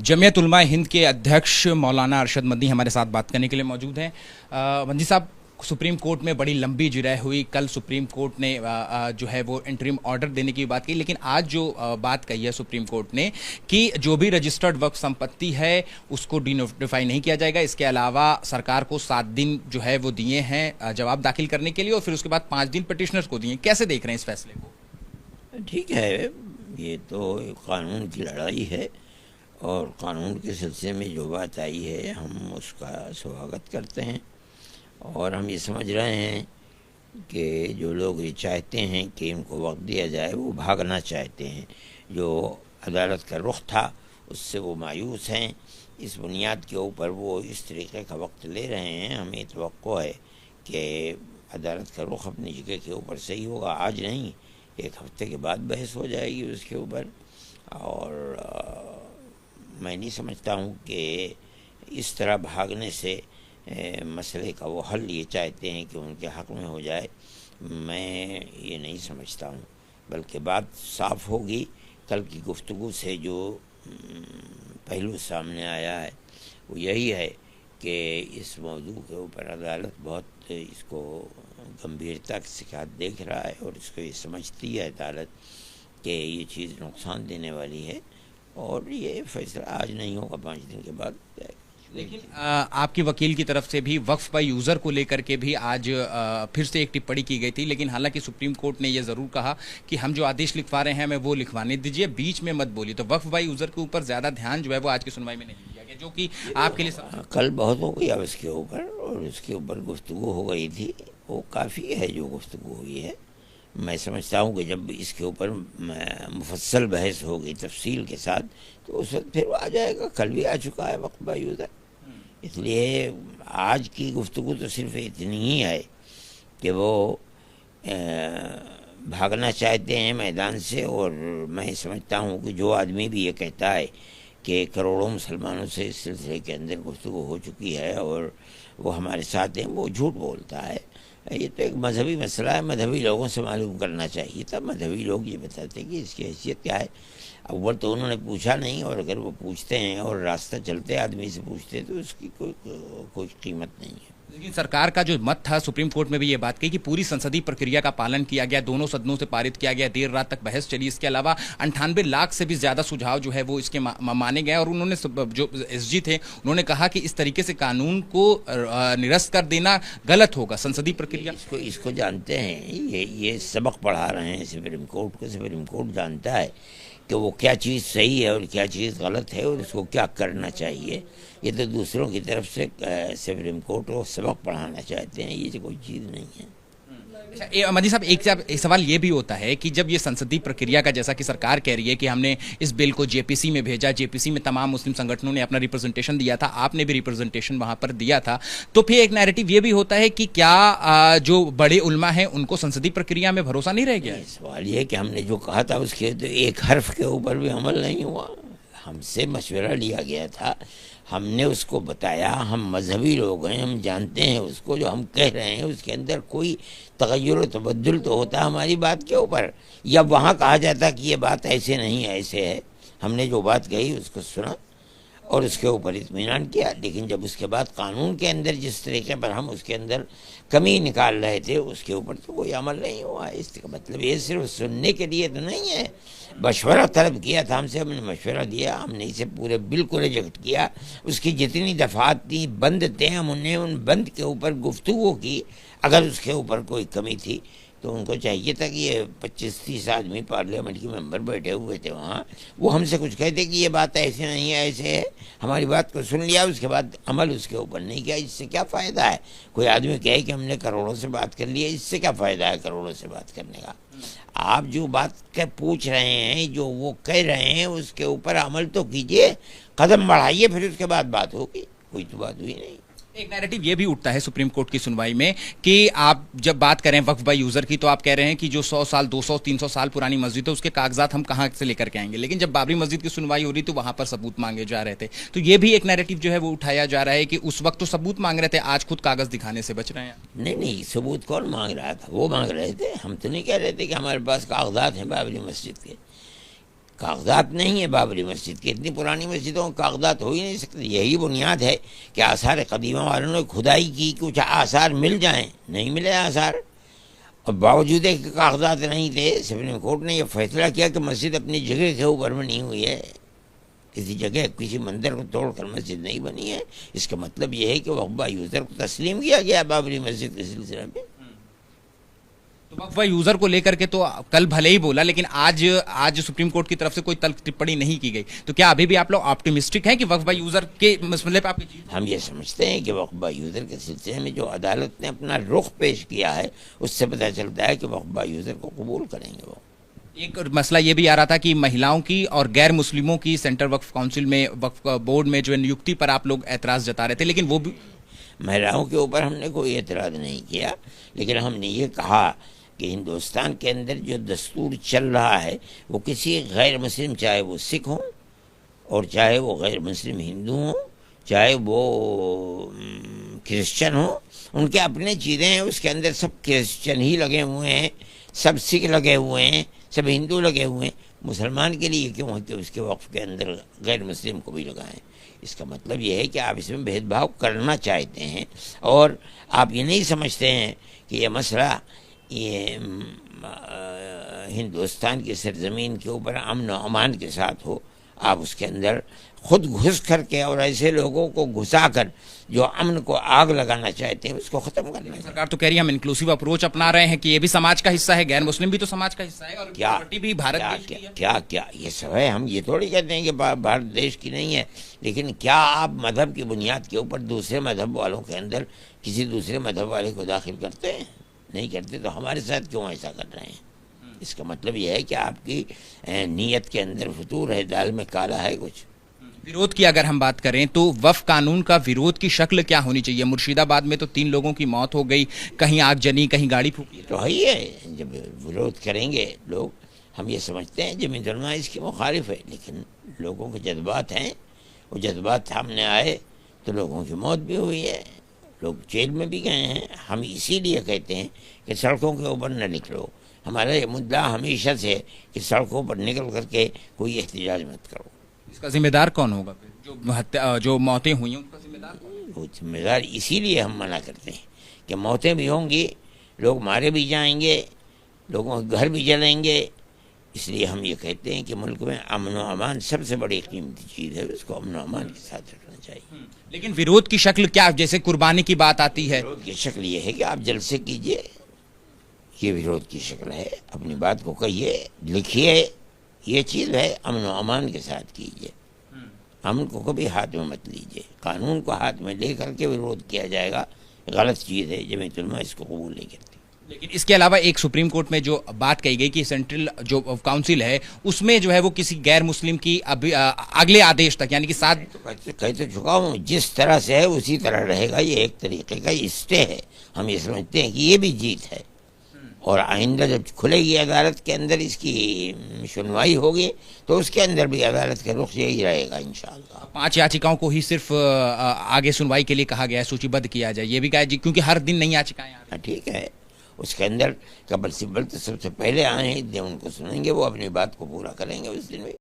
जमीयत उलमा हिंद के अध्यक्ष मौलाना अरशद मदनी हमारे साथ बात करने के लिए मौजूद हैं। मदनी साहब, सुप्रीम कोर्ट में बड़ी लंबी जिरह हुई। कल सुप्रीम कोर्ट ने जो है वो इंटरिम ऑर्डर देने की बात की, लेकिन आज जो बात कही है सुप्रीम कोर्ट ने कि जो भी रजिस्टर्ड वक्फ संपत्ति है उसको डिनोटिफाई नहीं किया जाएगा। इसके अलावा सरकार को 7 दिन जो है वो दिए हैं जवाब दाखिल करने के लिए, और फिर उसके बाद 5 दिन पिटिशनर्स को दिए। कैसे देख रहे हैं इस फैसले को? ठीक है, ये तो कानून की लड़ाई है और कानून के सिलसिले में जो बात आई है हम उसका स्वागत करते हैं। और हम ये समझ रहे हैं कि जो लोग ये चाहते हैं कि इनको वक्त दिया जाए वो भागना चाहते हैं। जो अदालत का रुख था उससे वो मायूस हैं। इस बुनियाद के ऊपर वो इस तरीके का वक्त ले रहे हैं। हमें तवक्को है कि अदालत का रुख अपनी जगह के ऊपर सही होगा। आज नहीं, 1 हफ्ते के बाद बहस हो जाएगी उसके ऊपर। और मैं नहीं समझता हूँ कि इस तरह भागने से मसले का वो हल ये चाहते हैं कि उनके हक़ में हो जाए। मैं ये नहीं समझता हूँ, बल्कि बात साफ़ होगी। कल की गुफ्तगू से जो पहलू सामने आया है वो यही है कि इस मौजू के ऊपर अदालत बहुत इसको गंभीरता के साथ देख रहा है और इसको ये समझती है अदालत कि ये चीज़ नुकसान देने वाली है और ये फैसला आज नहीं होगा, 5 दिन के बाद। लेकिन आपके वकील की तरफ से भी वक्फ बाय यूज़र को लेकर के भी आज फिर से एक टिप्पणी की गई थी, लेकिन हालांकि सुप्रीम कोर्ट ने यह ज़रूर कहा कि हम जो आदेश लिखवा रहे हैं हमें वो लिखवाने दीजिए, बीच में मत बोलिए। तो वक्फ बाय यूज़र के ऊपर ज़्यादा ध्यान जो है वो आज की सुनवाई में नहीं दिया गया, जो कि आपके लिए कल बहुत हो गया उसके ऊपर और उसके ऊपर गुफ्तगू हो गई थी। वो काफ़ी है जो गुफ्तगू हुई है। मैं समझता हूँ कि जब इसके ऊपर मुफस्सल बहस होगी तफसील के साथ तो उस वक्त फिर आ जाएगा। कल भी आ चुका है वक्फ बाय यूज़र। इसलिए आज की गुफ्तगू तो सिर्फ इतनी ही है कि वो भागना चाहते हैं मैदान से। और मैं समझता हूँ कि जो आदमी भी ये कहता है कि करोड़ों मुसलमानों से इस सिलसिले के अंदर गुफ्तगू हो चुकी है और वो हमारे साथ हैं, वो झूठ बोलता है। ये तो एक मजहबी मसला है, मजहबी लोगों से मालूम करना चाहिए था। मजहबी लोग ये बताते कि इसकी हैसियत क्या है। अव्वल तो उन्होंने पूछा नहीं, और अगर वो पूछते हैं और रास्ता चलते आदमी से पूछते हैं तो उसकी कोई कीमत नहीं है। लेकिन सरकार का जो मत था, सुप्रीम कोर्ट में भी ये बात कही कि पूरी संसदीय प्रक्रिया का पालन किया गया, दोनों सदनों से पारित किया गया, देर रात तक बहस चली। इसके अलावा 98 लाख से भी ज़्यादा सुझाव जो है वो इसके माने गए। और उन्होंने जो एसजी थे उन्होंने कहा कि इस तरीके से कानून को निरस्त कर देना गलत होगा। संसदीय प्रक्रिया इसको जानते हैं, ये सबक पढ़ा रहे हैं सुप्रीम कोर्ट को। सुप्रीम कोर्ट जानता है कि वो क्या चीज़ सही है और क्या चीज़ गलत है और उसको क्या करना चाहिए। ये तो दूसरों की तरफ से सुप्रीम कोर्ट को सबक पढ़ाना चाहते हैं, ये तो कोई चीज़ नहीं है। अच्छा मदनी साहब, एक सवाल ये भी होता है कि जब ये संसदीय प्रक्रिया का, जैसा कि सरकार कह रही है कि हमने इस बिल को जेपीसी में भेजा, जेपीसी में तमाम मुस्लिम संगठनों ने अपना रिप्रेजेंटेशन दिया था, आपने भी रिप्रेजेंटेशन वहां पर दिया था, तो फिर एक नैरेटिव ये भी होता है कि क्या जो बड़े उलमा हैं उनको संसदीय प्रक्रिया में भरोसा नहीं रह गया? सवाल ये कि हमने जो कहा था उसके तो एक हर्फ के ऊपर भी अमल नहीं हुआ। हमसे मशवरा लिया गया था, हमने उसको बताया। हम मजहबी लोग हैं, हम जानते हैं उसको। जो हम कह रहे हैं उसके अंदर कोई तगय्युर तबद्दुल तो होता हमारी बात के ऊपर, या वहाँ कहा जाता कि ये बात ऐसे नहीं है ऐसे है। हमने जो बात कही उसको सुना और उसके ऊपर इत्मीनान किया। लेकिन जब उसके बाद कानून के अंदर जिस तरीके पर हम उसके अंदर कमी निकाल रहे थे उसके ऊपर तो कोई अमल नहीं हुआ। इसका मतलब ये सिर्फ सुनने के लिए तो नहीं है। मशवरा तलब किया था हमसे, हमने मशवरा दिया, हमने इसे पूरे बिल को रिजेक्ट किया। उसकी जितनी दफ़ात थी बंद थे, हमने उन बंद के ऊपर गुफ्तगू की। अगर उसके ऊपर कोई कमी थी तो उनको चाहिए था कि ये 25-30 आदमी पार्लियामेंट के मेंबर बैठे हुए थे वहाँ, वो हमसे कुछ कहते कि ये बात ऐसे नहीं है ऐसे है। हमारी बात को सुन लिया, उसके बाद अमल उसके ऊपर नहीं किया। इससे क्या फ़ायदा है? कोई आदमी कहे कि हमने करोड़ों से बात कर ली है, इससे क्या फ़ायदा है करोड़ों से बात करने का? आप जो बात के पूछ रहे हैं, जो वो कह रहे हैं, उसके ऊपर अमल तो कीजिए, कदम बढ़ाइए, फिर उसके बाद बात होगी। कोई तो बात हुई नहीं। एक नैरेटिव ये भी उठता है सुप्रीम कोर्ट की सुनवाई में कि आप जब बात करें वक्फ बाय यूज़र की तो आप कह रहे हैं कि जो 100 साल 200 300 साल पुरानी मस्जिद है उसके कागजात हम कहाँ से लेकर के आएंगे। लेकिन जब बाबरी मस्जिद की सुनवाई हो रही तो वहां पर सबूत मांगे जा रहे थे। तो ये भी एक नैरेटिव जो है वो उठाया जा रहा है कि उस वक्त तो सबूत मांग रहे थे, आज खुद कागज दिखाने से बच रहे हैं। नहीं, सबूत कौन मांग रहा था? वो मांग रहे थे। हम तो नहीं कह रहे थे कि हमारे पास कागजात हैं बाबरी मस्जिद के। कागजात नहीं है बाबरी मस्जिद के, इतनी पुरानी मस्जिदों के कागजात हो ही नहीं सकते। यही बुनियाद है कि आसार कदीमा वालों ने खुदाई की, कुछ आसार मिल जाएं, नहीं मिले आसार, और बावजूद है कि कागजात नहीं थे, सुप्रीम कोर्ट ने यह फैसला किया कि मस्जिद अपनी जगह के ऊपर बनी हुई है, किसी जगह किसी मंदिर को तोड़कर मस्जिद नहीं बनी है। इसका मतलब यह है कि वक्फ यूज़र को तस्लीम किया गया बाबरी मस्जिद के सिलसिले में। तो वक्फ यूजर को लेकर के तो कल भले ही बोला, लेकिन आज सुप्रीम कोर्ट की तरफ से कोई तल्ख टिप्पणी नहीं की गई, तो क्या अभी भी आप लोग ऑप्टिमिस्टिक हैं कि वक्फ यूजर के मसले पे आपकी जीत? हम ये समझते हैं कि वक्फ यूज़र के सिलसिले में जो अदालत ने अपना रुख पेश किया है, उससे पता चलता है कि वक्फ यूज़र को कबूल करेंगे वो। एक मसला ये भी आ रहा था कि महिलाओं की और गैर मुस्लिमों की सेंट्रल वक्फ काउंसिल में, वक्फ बोर्ड में जो है नियुक्ति पर आप लोग एतराज जता रहे थे, लेकिन वो भी महिलाओं के ऊपर हमने कोई एतराज़ नहीं किया, लेकिन हमने ये कहा कि हिंदुस्तान के अंदर जो दस्तूर चल रहा है वो किसी गैर मुस्लिम, चाहे वो सिख हों और चाहे वो गैर मुस्लिम हिंदू हों, चाहे वो क्रिश्चन हों, उनके अपने चीज़ें हैं, उसके अंदर सब क्रिश्चन ही लगे हुए हैं, सब सिख लगे हुए हैं, सब हिंदू लगे हुए हैं। मुसलमान के लिए क्यों है कि उसके वक्फ के अंदर गैर मुस्लिम को भी लगाएं? इसका मतलब ये है कि आप इसमें भेदभाव करना चाहते हैं और आप ये नहीं समझते हैं कि यह मसला ये हिंदुस्तान की सरजमीन के ऊपर अमन और अमान के साथ हो। आप उसके अंदर खुद घुस करके और ऐसे लोगों को घुसाकर जो अमन को आग लगाना चाहते हैं उसको ख़त्म करना है। सरकार तो कह रही है हम इंक्लूसिव अप्रोच अपना रहे हैं कि ये भी समाज का हिस्सा है, गैर मुस्लिम भी तो समाज का हिस्सा है, और क्या भी भारत क्या देश की है। क्या ये सब है। हम ये थोड़ी कहते हैं कि भारत देश की नहीं है, लेकिन क्या आप मजहब की बुनियाद के ऊपर दूसरे मजहब वालों के अंदर किसी दूसरे मजहब वाले को दाखिल करते हैं? नहीं करते, तो हमारे साथ क्यों ऐसा कर रहे हैं? इसका मतलब यह है कि आपकी नीयत के अंदर फतूर है, दाल में काला है कुछ। विरोध की अगर हम बात करें तो वक्फ कानून का विरोध की शक्ल क्या होनी चाहिए? मुर्शिदाबाद में तो 3 लोगों की मौत हो गई, कहीं आगजनी, कहीं गाड़ी फूकी। तो है ही है, जब विरोध करेंगे लोग, हम ये समझते हैं जमीयत उलमा इसके मुखालिफ है, लेकिन लोगों के जज्बात हैं, वो जज्बात सामने आए तो लोगों की मौत भी हुई है, लोग जेल में भी गए हैं। हम इसीलिए कहते हैं कि सड़कों के ऊपर न निकलो। हमारा ये मुद्दा हमेशा से है कि सड़कों पर निकल करके कोई एहतजाज मत करो। इसका जिम्मेदार कौन होगा फिर? जो मौतें हुई हैं उनका जिम्मेदार कौन? वो जिम्मेदार इसीलिए हम मना करते हैं कि मौतें भी होंगी, लोग मारे भी जाएंगे, लोगों के घर भी जलेंगे। इसलिए हम ये कहते हैं कि मुल्क में अमन व अमान सबसे बड़ी कीमती चीज़ है, उसको अमन व अमान के साथ रखना चाहिए। लेकिन विरोध की शक्ल क्या? जैसे कुर्बानी की बात आती है, विरोध की शक्ल ये है कि आप जलसे कीजिए, ये विरोध की शक्ल है। अपनी बात को कहिए, लिखिए, ये चीज़ है, अमन व अमान के साथ कीजिए। अमन को कभी हाथ में मत लीजिए, कानून को हाथ में ले करके विरोध किया जाएगा, गलत चीज़ है, जमीयत उलमा इसको कबूल नहीं करती। लेकिन इसके अलावा एक सुप्रीम कोर्ट में जो बात कही गई कि सेंट्रल जो काउंसिल है उसमें जो है वो किसी गैर मुस्लिम की अगले आदेश तक, यानी कि 7 कह तो चुका हूँ, जिस तरह से है उसी तरह रहेगा। ये एक तरीके का स्टे है। हम ये समझते हैं कि ये भी जीत है, और आइंदा जब खुलेगी अदालत के अंदर इसकी सुनवाई होगी तो उसके अंदर भी अदालत का रुख यही रहेगा इंशाअल्लाह। 5 याचिकाओं को ही सिर्फ आगे सुनवाई के लिए कहा गया है, सूचीबद्ध किया जाए, ये भी कहा, क्योंकि हर दिन नई याचिकाएं आ रही हैं। ठीक है, उसके अंदर कबल सिब्बल तो सबसे पहले आए हैं, उनको सुनेंगे, वो अपनी बात को पूरा करेंगे उस दिन में।